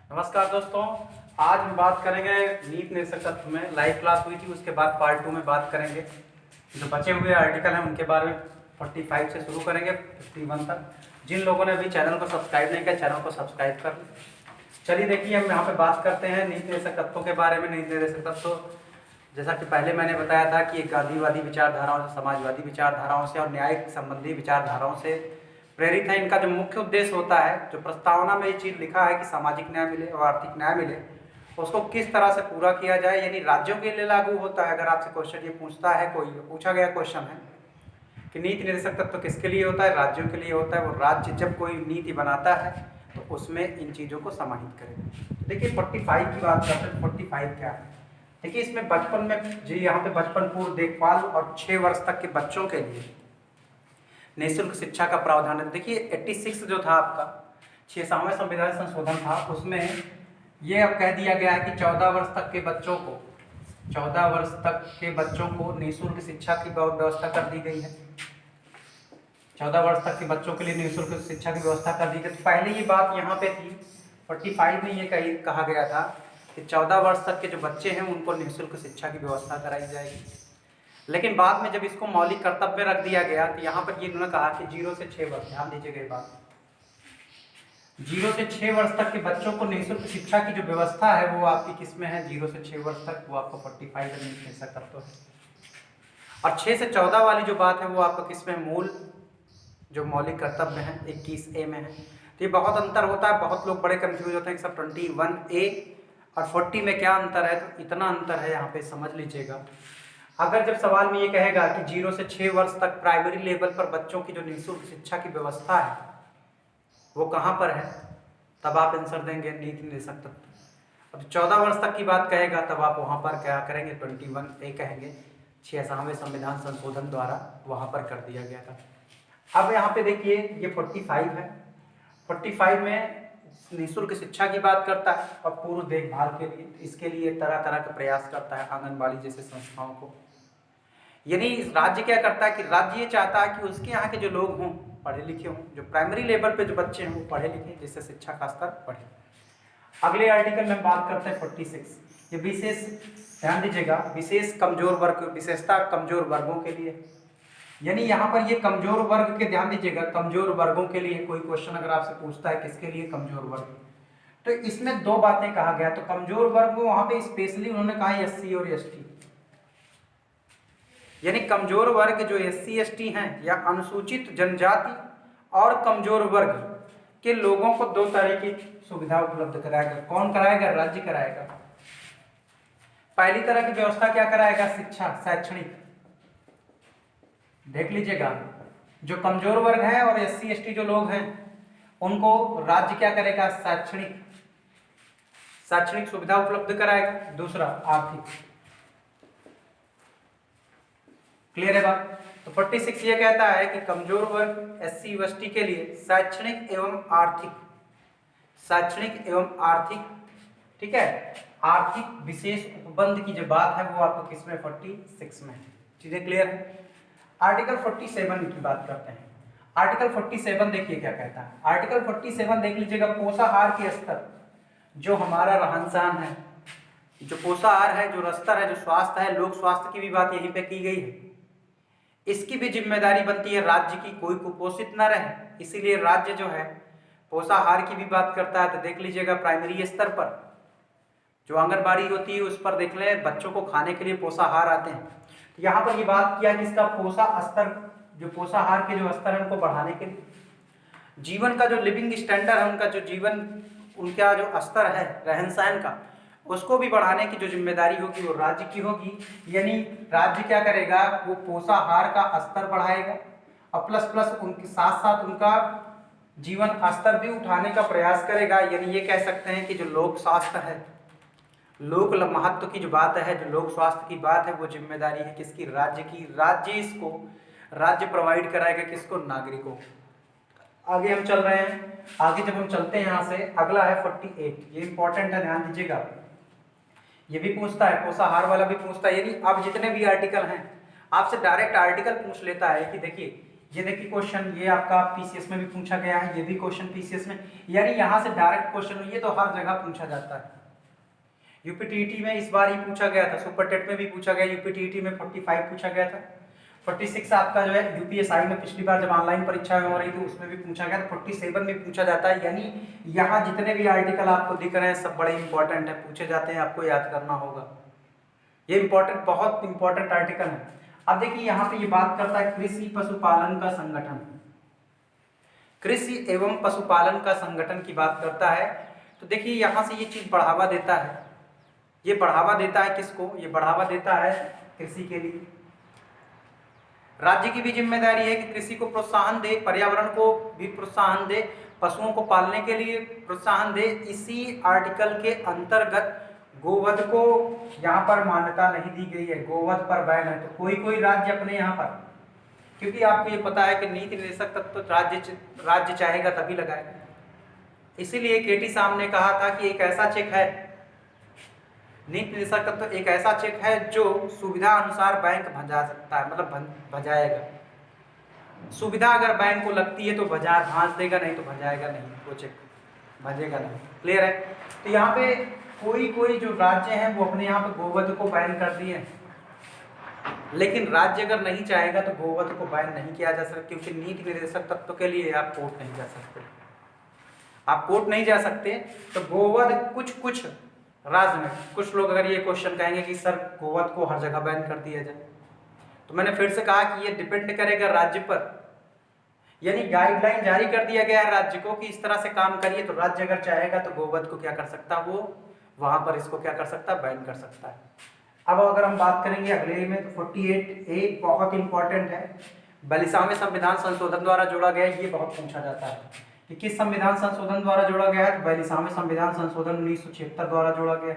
नमस्कार दोस्तों। आज हम बात करेंगे नीट निरसक तत्व में लाइव क्लास हुई थी, उसके बाद पार्ट 2 में बात करेंगे। जो बचे हुए आर्टिकल हैं उनके बारे में 45 से शुरू करेंगे 51 तक। जिन लोगों ने अभी चैनल को सब्सक्राइब नहीं किया, चैनल को सब्सक्राइब कर लें। चलिए देखिए, हम यहाँ पे बात करते हैं नीट निरसक तत्वों के बारे में। नीट निरसक तत्व, जैसा कि पहले मैंने बताया था कि गांधीवादी विचारधाराओं से, समाजवादी विचारधाराओं से और न्यायिक संबंधी विचारधाराओं से प्रेरित है। इनका जो मुख्य उद्देश्य होता है, जो प्रस्तावना में ये चीज़ लिखा है कि सामाजिक न्याय मिले और आर्थिक न्याय मिले, उसको किस तरह से पूरा किया जाए, यानी राज्यों के लिए लागू होता है। अगर आपसे क्वेश्चन ये पूछता है, कोई पूछा गया क्वेश्चन है कि नीति निर्देशक तत्व तो किसके लिए होता है, राज्यों के लिए होता है। वो राज्य जब कोई नीति बनाता है तो उसमें इन चीज़ों को समाहित करें। देखिए 45 की बात करते हैं। 45 क्या है? देखिए इसमें बचपन में जी, यहाँ पे बचपन पूर्व देखभाल और 6 वर्ष तक के बच्चों के लिए निःशुल्क शिक्षा का प्रावधान है। देखिए 86 जो था आपका 6वां संविधान संशोधन था, उसमें ये अब कह दिया गया है कि 14 वर्ष तक के बच्चों को 14 वर्ष तक के बच्चों को निःशुल्क शिक्षा की व्यवस्था कर दी गई है। 14 वर्ष तक के बच्चों के लिए निःशुल्क शिक्षा की व्यवस्था कर दी गई। तो पहले ये बात यहाँ पे थी 45 में, ये कहा गया था कि 14 वर्ष तक के जो बच्चे हैं उनको निःशुल्क शिक्षा की व्यवस्था कराई जाएगी। लेकिन बाद में जब इसको मौलिक कर्तव्य रख दिया गया तो यहाँ पर ये इन्होंने कहा कि 0 से 6 वर्ष, ध्यान दीजिएगा ये बात, 0 से 6 वर्ष तक के बच्चों को निःशुल्क शिक्षा की जो व्यवस्था है वो आपकी किस में है? 0 से 6 वर्ष तक, वो आपको 45 में मिल सकता है। और 6 से 14 वाली जो बात है वो आपका किस में? मूल जो मौलिक कर्तव्य है 21A में है। तो ये बहुत अंतर होता है। बहुत लोग बड़े कंफ्यूज होते हैं कि सब 21A और 40 में क्या अंतर है। तो इतना अंतर है, यहाँ पे समझ लीजिएगा। अगर जब सवाल में ये कहेगा कि 0 से 6 वर्ष तक प्राइमरी लेवल पर बच्चों की जो निःशुल्क शिक्षा की व्यवस्था है वो कहाँ पर है, तब आप आंसर देंगे नीति निरसक तत्व। अब 14 वर्ष तक की बात कहेगा तब आप वहाँ पर क्या करेंगे? 21A कहेंगे। 6वां संविधान संशोधन द्वारा वहाँ पर कर दिया गया था। अब यहाँ पे देखिए ये 45 है। 45 में निःशुल्क शिक्षा की बात करता है और पूर्व देखभाल के लिए, इसके लिए तरह तरह के प्रयास करता है आंगनबाड़ी जैसे संस्थाओं को। यानी राज्य क्या करता है कि राज्य ये चाहता है कि उसके यहाँ के जो लोग हों पढ़े लिखे हों, जो प्राइमरी लेवल पे जो बच्चे हैं वो पढ़े लिखे, जिससे शिक्षा का स्तर बढ़े। अगले आर्टिकल में बात करते हैं 46। ये विशेष, ध्यान दीजिएगा, विशेष कमजोर वर्ग, विशेषता कमजोर वर्गों के लिए। यानी यहाँ पर ये कमजोर वर्ग के, ध्यान दीजिएगा, कमजोर वर्गों के लिए कोई क्वेश्चन अगर आपसे पूछता है किसके लिए कमजोर वर्ग, तो इसमें दो बातें कहा गया। तो कमजोर वर्ग में वहां पे स्पेशली उन्होंने कहा SC और ST, यानी कमजोर वर्ग जो SC ST हैं या अनुसूचित जनजाति और कमजोर वर्ग के लोगों को 2 तरह की सुविधा उपलब्ध कराएगा। कौन कराएगा? राज्य कराएगा। पहली तरह की व्यवस्था क्या कराएगा? शिक्षा, शैक्षणिक। देख लीजिएगा, जो कमजोर वर्ग है और SC ST जो लोग हैं उनको राज्य क्या करेगा? शैक्षणिक सुविधा उपलब्ध कराएगा। दूसरा आर्थिक। क्लियर है बात? तो 46 ये कहता है कि कमजोर वर्ग SC ST के लिए शैक्षणिक एवं आर्थिक, ठीक है, आर्थिक विशेष उपबंध की जो बात है वो आपको किसमें? 46 में। चीजें क्लियर है? आर्टिकल 47 की बात करते हैं। आर्टिकल 47 देखिए क्या कहता है। आर्टिकल 47 देख लीजिएगा, पोषाहार के स्तर, जो हमारा रहन सहन है, जो पोषाहार है, जो स्तर है, जो स्वास्थ्य है, लोक स्वास्थ्य की भी बात यहीं पे की गई है। इसकी भी जिम्मेदारी बनती है राज्य की, कोई कुपोषित न रहे, इसीलिए राज्य जो है पोषाहार की भी बात करता है। तो देख लीजिएगा प्राइमरी स्तर पर जो आंगनबाड़ी होती है उस पर देख लें, बच्चों को खाने के लिए पोषाहार आते हैं। तो यहाँ पर ये बात किया कि इसका पोषाहार के जो स्तर है उनको बढ़ाने के लिए, जीवन का जो लिविंग स्टैंडर्ड है, उनका जो जीवन, उनका जो स्तर है रहन सहन का, उसको भी बढ़ाने की जो जिम्मेदारी होगी वो राज्य की होगी। यानी राज्य क्या करेगा? वो पोषाहार का स्तर बढ़ाएगा और प्लस उनके साथ साथ उनका जीवन स्तर भी उठाने का प्रयास करेगा। यानी ये कह सकते हैं कि जो लोक स्वास्थ्य है, लोक महत्व की जो बात है, जो लोक स्वास्थ्य की बात है, वो जिम्मेदारी है किसकी? राज्य की। राज्य प्रोवाइड कराएगा किसको? नागरिकों। आगे हम चल रहे हैं। आगे जब हम चलते हैं यहाँ से, अगला है 48। ये इंपॉर्टेंट है, ध्यान दीजिएगा। ये भी पूछता है, पोषाहार वाला भी पूछता है। यानी अब जितने भी आर्टिकल हैं आपसे डायरेक्ट आर्टिकल पूछ लेता है कि देखिए ये देखिए क्वेश्चन, ये आपका पीसीएस में भी पूछा गया है, ये भी क्वेश्चन पीसीएस में, यानी यहाँ से डायरेक्ट क्वेश्चन, ये तो हर जगह पूछा जाता है। यूपीटीईटी में इस बार ही पूछा गया था, सुपर टेट में भी पूछा गया, यूपीटीईटी में 45 पूछा गया था, 46 आपका जो है यूपीएसआई में पिछली बार जब ऑनलाइन परीक्षा हो रही थी उसमें भी पूछा गया, तो 47 में पूछा जाता है। यानी यहाँ जितने भी आर्टिकल आपको दिख रहे हैं सब बड़े इंपॉर्टेंट है, पूछे जाते हैं, आपको याद करना होगा। ये इंपॉर्टेंट, बहुत इंपॉर्टेंट आर्टिकल है। अब देखिए यहाँ पे ये बात करता है कृषि पशुपालन का संगठन, कृषि एवं पशुपालन का संगठन की बात करता है। तो देखिए यहाँ से ये चीज बढ़ावा देता है, ये बढ़ावा देता है किसको, ये बढ़ावा देता है कृषि के लिए। राज्य की भी जिम्मेदारी है कि कृषि को प्रोत्साहन दे, पर्यावरण को भी प्रोत्साहन दे, पशुओं को पालने के लिए प्रोत्साहन दे। इसी आर्टिकल के अंतर्गत गोवध को यहाँ पर मान्यता नहीं दी गई है, गोवध पर बैन है। तो कोई कोई राज्य अपने यहाँ पर, क्योंकि आपको ये पता है कि नीति निर्देशक तत्व तो राज्य चाहेगा तभी लगाएगा, इसीलिए केटी साहब ने कहा था कि एक ऐसा चेक है, नीति निर्देशक तत्व तो एक ऐसा चेक है जो सुविधा अनुसार बैंक भजा सकता है, मतलब भजाएगा। सुविधा अगर बैंक को लगती है तो बाजार भांज देगा, नहीं तो भजाएगा नहीं, वो चेक भजेगा नहीं। क्लियर है? तो यहाँ पे कोई कोई जो राज्य हैं वो अपने यहाँ पे गोवध को बैन कर दिए हैं, लेकिन राज्य अगर नहीं चाहेगा तो गोवध को बैन नहीं किया जा सकता, क्योंकि नीति निर्देशक तत्व के लिए आप कोर्ट नहीं जा सकते, आप कोर्ट नहीं जा सकते। तो गोवध कुछ राज्य में, कुछ लोग अगर ये क्वेश्चन कहेंगे कि सर गोवध को हर जगह बैन कर दिया जाए, तो मैंने फिर से कहा कि ये डिपेंड करेगा राज्य पर, यानी गाइडलाइन जारी कर दिया गया है राज्य को कि इस तरह से काम करिए, तो राज्य अगर चाहेगा तो गोवध को क्या कर सकता है, वो वहां पर इसको क्या कर सकता है, बैन कर सकता है। अब अगर हम बात करेंगे अगले में, तो 48A बहुत इंपॉर्टेंट है, 42वें संविधान संशोधन द्वारा जोड़ा गया, ये बहुत पूछा जाता है कि किस संविधान संशोधन द्वारा जोड़ा गया है, तो 42वें संविधान संशोधन 1976 द्वारा जोड़ा गया।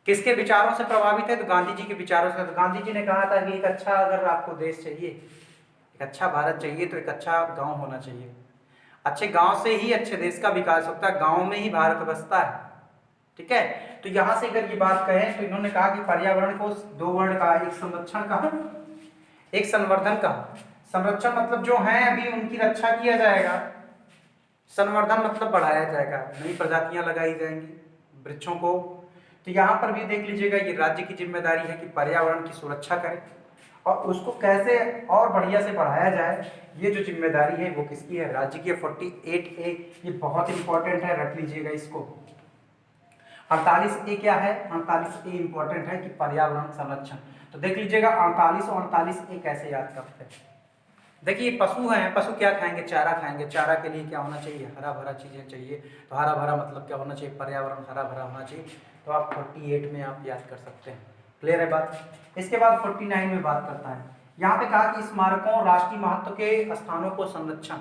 किसके विचारों से प्रभावित है, तो गांधी जी के विचारों से। तो गांधी जी ने कहा था कि एक अच्छा, अगर आपको देश चाहिए, एक अच्छा भारत चाहिए, तो एक अच्छा गांव होना चाहिए, अच्छे गांव से ही अच्छे देश का विकास होता है, गांव में ही भारत बसता है। ठीक है? तो यहां से अगर ये बात कहें तो इन्होंने कहा कि पर्यावरण को दो वर्ड का, एक संरक्षण का, एक संवर्धन का। संरक्षण मतलब जो है अभी उनकी रक्षा किया जाएगा, संवर्धन मतलब बढ़ाया जाएगा, नई प्रजातियां लगाई जाएंगी वृक्षों को। तो यहाँ पर भी देख लीजिएगा, ये राज्य की जिम्मेदारी है कि पर्यावरण की सुरक्षा करें और उसको कैसे और बढ़िया से बढ़ाया जाए, ये जो जिम्मेदारी है वो किसकी है, राज्य की। 48A ये बहुत इंपॉर्टेंट है, रख लीजिएगा इसको। 48A क्या है, 48A इंपॉर्टेंट है कि पर्यावरण संरक्षण। तो देख लीजिएगा 48 और 48A कैसे याद करते हैं। देखिए पशु हैं, पशु क्या खाएंगे, चारा खाएंगे, चारा के लिए क्या होना चाहिए, हरा भरा चीजें चाहिए। तो हरा भरा मतलब क्या होना चाहिए, पर्यावरण हरा भरा होना चाहिए। तो आप 48 में आप याद कर सकते हैं। क्लियर है बात? इसके बाद 49 में बात करता है, यहाँ पे कहा कि स्मारकों, राष्ट्रीय महत्व के स्थानों को संरक्षण,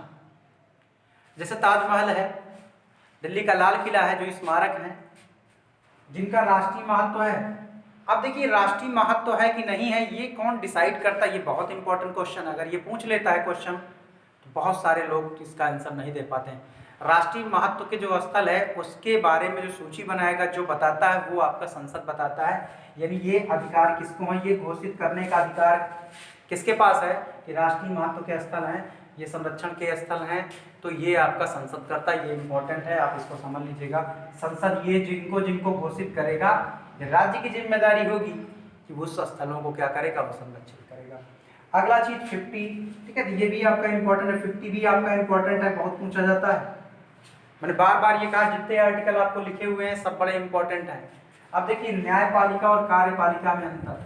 जैसे ताजमहल है, दिल्ली का लाल किला है, जो स्मारक है जिनका राष्ट्रीय महत्व है। अब देखिए राष्ट्रीय महत्व है कि नहीं है, ये कौन डिसाइड करता है, ये बहुत इंपॉर्टेंट क्वेश्चन। अगर ये पूछ लेता है क्वेश्चन तो बहुत सारे लोग इसका आंसर नहीं दे पाते हैं। राष्ट्रीय महत्व के जो स्थल है उसके बारे में जो सूची बनाएगा, जो बताता है वो आपका संसद बताता है। यानी ये अधिकार किसको है, ये घोषित करने का अधिकार किसके पास है कि राष्ट्रीय महत्व के स्थल हैं, ये संरक्षण के स्थल हैं, तो ये आपका संसद करता है। ये इंपॉर्टेंट है, आप इसको समझ लीजिएगा। संसद ये जिनको घोषित करेगा, राज्य की जिम्मेदारी होगी कि उस स्थलों को क्या करेगा, वो संरक्षित करेगा। अगला चीज 50, ठीक है, तो ये भी आपका इंपॉर्टेंट है। 50 भी आपका इंपॉर्टेंट है, बहुत पूछा जाता है। मैंने बार बार ये कहा जितने आर्टिकल आपको लिखे हुए हैं सब बड़े इंपॉर्टेंट हैं। अब देखिए न्यायपालिका और कार्यपालिका में अंतर,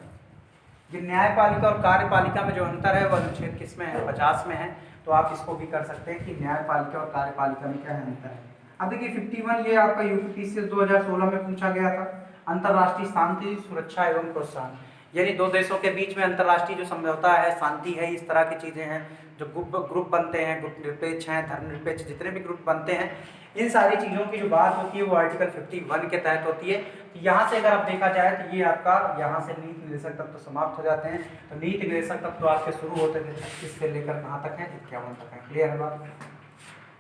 ये न्यायपालिका और कार्यपालिका में जो अंतर है वह अनुच्छेद किसमें है, 50 में है। तो आप इसको भी कर सकते हैं कि न्यायपालिका और कार्यपालिका में क्या है अंतर है। अब देखिए 51 ये आपका यूपीटीसीएस 2016 में पूछा गया था, अंतर्राष्ट्रीय शांति, सुरक्षा एवं प्रोत्साहन। यानी दो देशों के बीच में अंतर्राष्ट्रीय जो समझौता है, शांति है, इस तरह की चीजें हैं, जो ग्रुप बनते हैं, ग्रुप निरपेक्ष हैं, धर्मनिरपेक्ष, जितने भी ग्रुप बनते हैं, इन सारी चीज़ों की जो बात होती है वो आर्टिकल 51 के तहत होती है। तो यहाँ से अगर आप देखा जाए तो ये आपका यहाँ से नीति निर्देशक तत्व तो समाप्त हो जाते हैं। तो नीति निर्देशक तत्व आपके शुरू होते थे 36 से लेकर कहाँ तक है, 51 तक है। क्लियर है बात?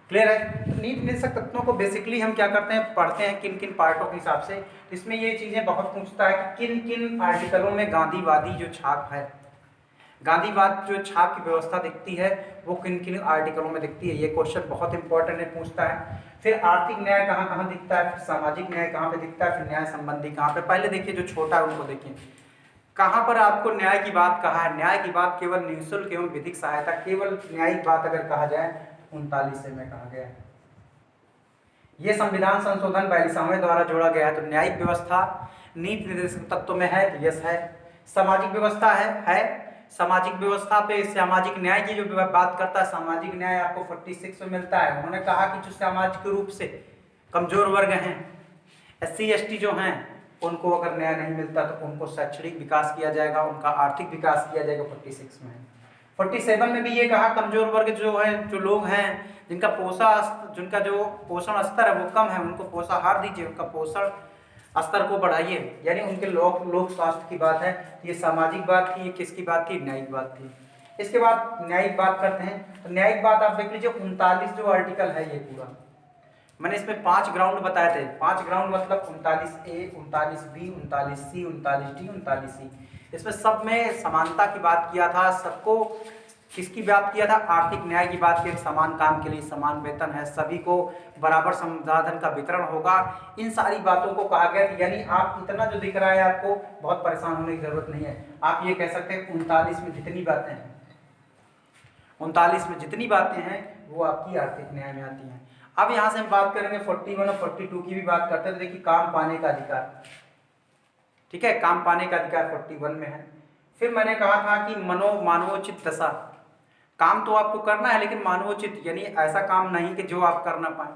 क्लियर है? तो नीति निर्देशक तत्वों को बेसिकली हम क्या करते हैं, पढ़ते हैं किन किन पार्टों के हिसाब से। इसमें ये चीज़ें बहुत पूछता है कि किन किन आर्टिकलों में गांधीवादी जो छाप है, गांधीवाद जो छाप की व्यवस्था दिखती है वो किन किन आर्टिकलों में दिखती है, ये क्वेश्चन बहुत इंपॉर्टेंट है, पूछता है। फिर आर्थिक न्याय कहाँ कहाँ दिखता है, फिर सामाजिक न्याय कहाँ पे दिखता है, फिर न्याय संबंधी कहाँ पे। पहले देखिए जो छोटा है उनको देखिए, कहाँ पर आपको न्याय की बात कहा है। न्याय की बात केवल निःशुल्क एवं विधिक सहायता, केवल न्यायिक बात अगर कहा जाए 39 में कहा गया है। ये संविधान संशोधन 42वें द्वारा जोड़ा गया है। तो न्यायिक व्यवस्था नीति निर्देशक तत्व में है, तो यस है। सामाजिक व्यवस्था है। सामाजिक व्यवस्था पे सामाजिक न्याय की जो बात करता है, सामाजिक न्याय आपको 46 में मिलता है। उन्होंने कहा कि जो सामाजिक रूप से कमजोर वर्ग हैं, SC ST जो हैं, उनको अगर न्याय नहीं मिलता तो उनको शैक्षणिक विकास किया जाएगा, उनका आर्थिक विकास किया जाएगा, 46 में है। 47 में भी ये कहा कमजोर वर्ग जो है, जो लोग हैं जिनका जो पोषण स्तर है वो कम है, उनको पोषाहार दीजिए, उनका पोषण स्तर को बढ़ाइए, यानी उनके लोक स्वास्थ्य की बात है। ये सामाजिक बात थी, ये किसकी बात थी, न्यायिक बात थी। इसके बाद न्यायिक बात करते हैं, तो न्यायिक बात आप देख लीजिए 39 जो आर्टिकल है ये पूरा, मैंने इसमें 5 ग्राउंड बताए थे। 5 ग्राउंड मतलब 39A, 39B, 39C, 39D, 39C। इसमें सब में समानता की बात किया था, सबको किसकी बात किया था, आर्थिक न्याय की बात की। समान काम के लिए समान वेतन है, सभी को बराबर संसाधन का वितरण होगा, इन सारी बातों को कहा गया। यानी आप इतना जो दिख रहा है आपको बहुत परेशान होने की जरूरत नहीं है। आप ये कह सकते हैं 39 में जितनी बातें हैं, 39 में जितनी बातें हैं वो आपकी आर्थिक न्याय में आती हैं। अब यहाँ से हम बात करेंगे 41 और 42 की भी बात करते हैं। तो देखिए काम पाने का अधिकार, ठीक है, काम पाने का अधिकार 41 में है। फिर मैंने कहा था कि मानवोचित दशा, काम तो आपको करना है लेकिन मानवोचित, यानी ऐसा काम नहीं कि जो आप कर ना पाए।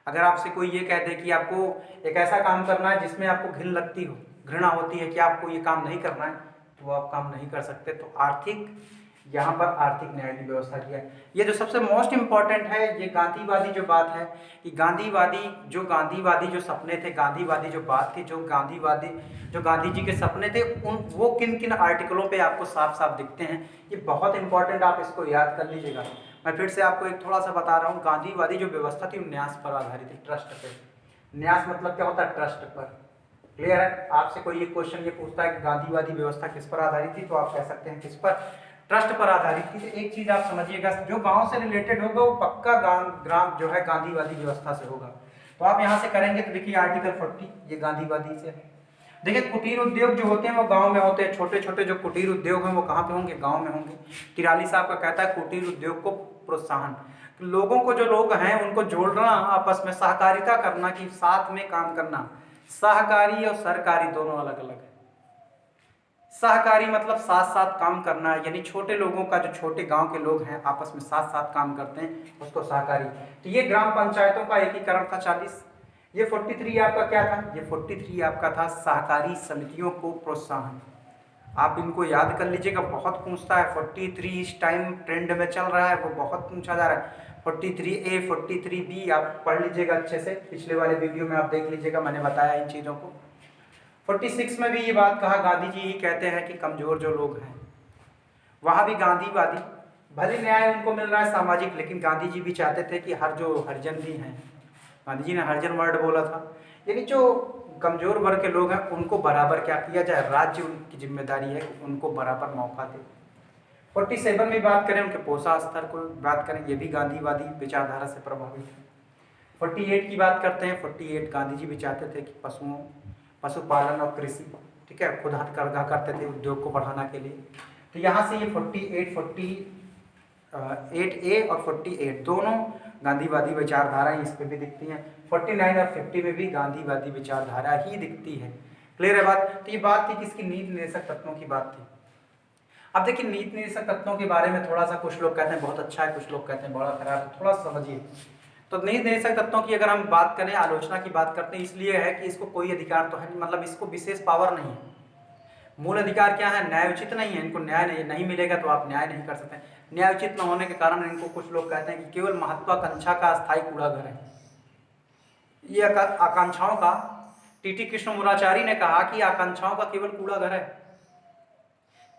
अगर आपसे कोई ये कह दे कि आपको एक ऐसा काम करना है जिसमें आपको घिन लगती हो, घृणा होती है कि आपको ये काम नहीं करना है, तो वो आप काम नहीं कर सकते। तो आर्थिक, यहाँ पर आर्थिक न्याय की व्यवस्था किया है। ये जो सबसे मोस्ट इंपॉर्टेंट है, ये गांधीवादी जो बात है कि गांधीवादी जो सपने थे, गांधीवादी जो बात थी, जो गांधी जी के सपने थे, वो किन किन आर्टिकलों पे आपको साफ साफ दिखते हैं। ये बहुत इंपॉर्टेंट, आप इसको याद कर लीजिएगा। मैं फिर से आपको एक थोड़ा सा बता रहा हूँ। गांधीवादी जो व्यवस्था थी वो न्यास पर आधारित थी, ट्रस्ट पे। न्यास मतलब क्या होता है, ट्रस्ट पर। क्लियर है। आपसे कोई ये क्वेश्चन ये पूछता है कि गांधीवादी व्यवस्था किस पर आधारित थी, तो आप कह सकते हैं किस पर, ट्रस्ट पर आधारित थी। तो एक चीज आप समझिएगा, जो गांव से रिलेटेड होगा वो पक्का ग्राम जो है गांधीवादी व्यवस्था से होगा। तो आप यहाँ से करेंगे तो देखिए आर्टिकल 40 ये गांधीवादी से है। देखिए कुटीर उद्योग जो होते हैं वो गांव में होते हैं, छोटे छोटे जो कुटीर उद्योग हैं वो कहाँ पे होंगे, गांव में होंगे। 43 आपका कहता है कुटीर उद्योग को प्रोत्साहन, लोगों को, जो लोग हैं उनको जोड़ना, आपस में सहकारिता करना, कि साथ में काम करना। सहकारी और सरकारी दोनों अलग अलग है। सहकारी मतलब साथ साथ काम करना, यानी छोटे लोगों का, जो छोटे गांव के लोग हैं आपस में साथ साथ काम करते हैं, उसको सहकारी। तो ये ग्राम पंचायतों का एकीकरण था 40। ये 43 आपका क्या था, ये 43 आपका था सहकारी समितियों को प्रोत्साहन। आप इनको याद कर लीजिएगा, बहुत पूछता है। 43 इस टाइम ट्रेंड में चल रहा है, वो बहुत पूछा जा रहा है। 43A, 43B आप पढ़ लीजिएगा अच्छे से, पिछले वाले वीडियो में आप देख लीजिएगा, मैंने बताया इन चीज़ों को। 46 में भी ये बात कहा, गांधी जी ही कहते हैं कि कमजोर जो लोग हैं, वहाँ भी गांधीवादी, भले न्याय उनको मिल रहा है सामाजिक, लेकिन गांधी जी भी चाहते थे कि हरिजन भी हैं, गांधी जी ने हरिजन वर्ड बोला था, यानी जो कमजोर वर्ग के लोग हैं उनको बराबर क्या किया जाए, राज्य उनकी जिम्मेदारी है कि उनको बराबर मौका दे। 47 में बात करें उनके पोषण स्तर को बात करें, ये भी गांधीवादी विचारधारा से प्रभावित है। 48 की बात करते हैं। 48 गांधी जी भी चाहते थे कि पशुपालन और कृषि, ठीक है, खुद हथकरघा करते थे उद्योग को बढ़ाना के लिए। तो यहाँ से ये 48A और 48 दोनों गांधीवादी विचारधाराएं इस पे भी दिखती हैं। 49 और 50 में भी गांधीवादी विचारधारा ही दिखती है। क्लियर है बात। तो ये बात थी किसकी, नीति निर्देशक तत्वों की बात थी। अब देखिए नीति निर्देशक तत्वों के बारे में थोड़ा सा, कुछ लोग कहते हैं बहुत अच्छा है, कुछ लोग कहते हैं बड़ा खराब है, थोड़ा समझिए। तो नीति निर्देशक तत्वों की अगर हम बात करें, आलोचना की बात करते हैं, इसलिए है कि इसको कोई अधिकार तो है, मतलब इसको विशेष पावर नहीं है। मूल अधिकार क्या है, न्यायोचित नहीं है, इनको न्याय नहीं मिलेगा तो आप न्याय नहीं कर सकते। न्यायोचित न होने के कारण इनको कुछ लोग कहते हैं कि केवल महत्वाकांक्षा का अस्थायी कूड़ाघर है। ये आकांक्षाओं का, टी कृष्णमुराचारी ने कहा कि आकांक्षाओं का केवल कूड़ाघर है।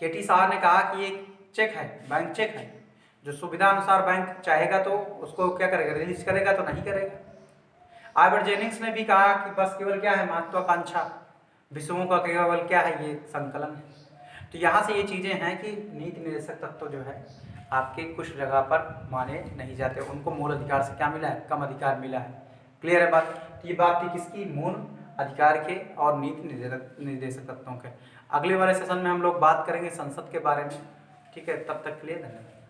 केटी साहब ने कहा कि ये चेक है, बैंक चेक है, जो सुविधा अनुसार बैंक चाहेगा तो उसको क्या करेगा, रिलीज करेगा, तो नहीं करेगा। आल्बर्ट जेनिंग्स ने भी कहा कि बस केवल क्या है, महत्वाकांक्षा, विषयों का केवल क्या है, ये संकलन है। तो यहाँ से ये चीज़ें हैं कि नीति निर्देशक तत्व जो है आपके कुछ जगह पर माने नहीं जाते, उनको मूल अधिकार से क्या मिला है, कम अधिकार मिला है। क्लियर है बात। तो ये बात थी किसकी, मूल अधिकार के और नीति निर्देशक तत्वों के। अगले वाले सेशन में हम लोग बात करेंगे संसद के बारे में। ठीक है, तब तक के लिए धन्यवाद।